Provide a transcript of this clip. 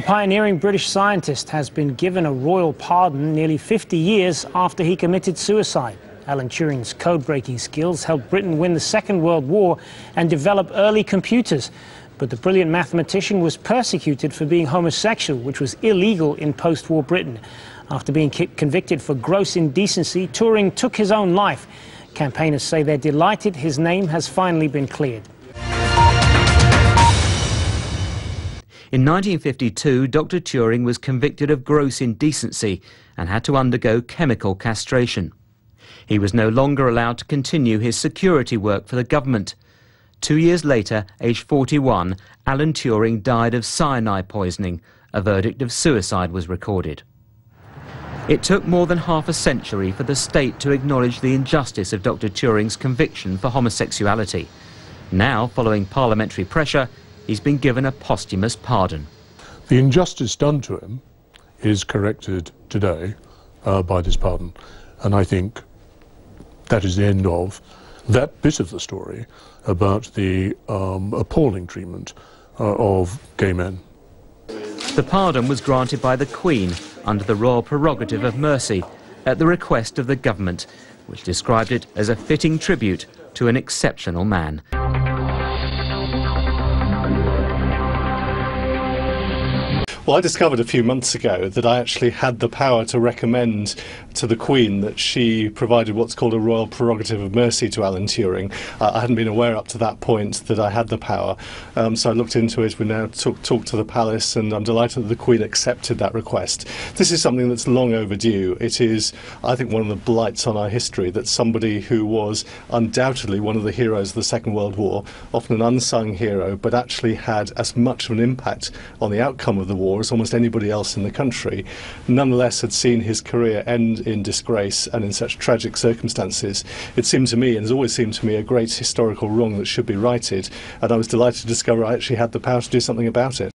pioneering British scientist has been given a royal pardon nearly 50 years after he committed suicide. Alan Turing's code-breaking skills helped Britain win the Second World War and develop early computers. But the brilliant mathematician was persecuted for being homosexual, which was illegal in post-war Britain. After being convicted for gross indecency, Turing took his own life. Campaigners say they're delighted his name has finally been cleared. In 1952, Dr. Turing was convicted of gross indecency and had to undergo chemical castration. He was no longer allowed to continue his security work for the government. 2 years later, aged 41, Alan Turing died of cyanide poisoning. A verdict of suicide was recorded. It took more than half a century for the state to acknowledge the injustice of Dr. Turing's conviction for homosexuality. Now, following parliamentary pressure, he's been given a posthumous pardon. The injustice done to him is corrected today by this pardon, and I think that is the end of that bit of the story about the appalling treatment of gay men. The pardon was granted by the Queen under the royal prerogative of mercy at the request of the government, which described it as a fitting tribute to an exceptional man. Well, I discovered a few months ago that I actually had the power to recommend to the Queen that she provided what's called a royal prerogative of mercy to Alan Turing. I hadn't been aware up to that point that I had the power, so I looked into it. We now talked to the palace, and I'm delighted that the Queen accepted that request. This is something that's long overdue. It is, I think, one of the blights on our history that somebody who was undoubtedly one of the heroes of the Second World War, often an unsung hero, but actually had as much of an impact on the outcome of the war as almost anybody else in the country, nonetheless had seen his career end in disgrace and in such tragic circumstances. It seemed to me, and has always seemed to me, a great historical wrong that should be righted, and I was delighted to discover I actually had the power to do something about it.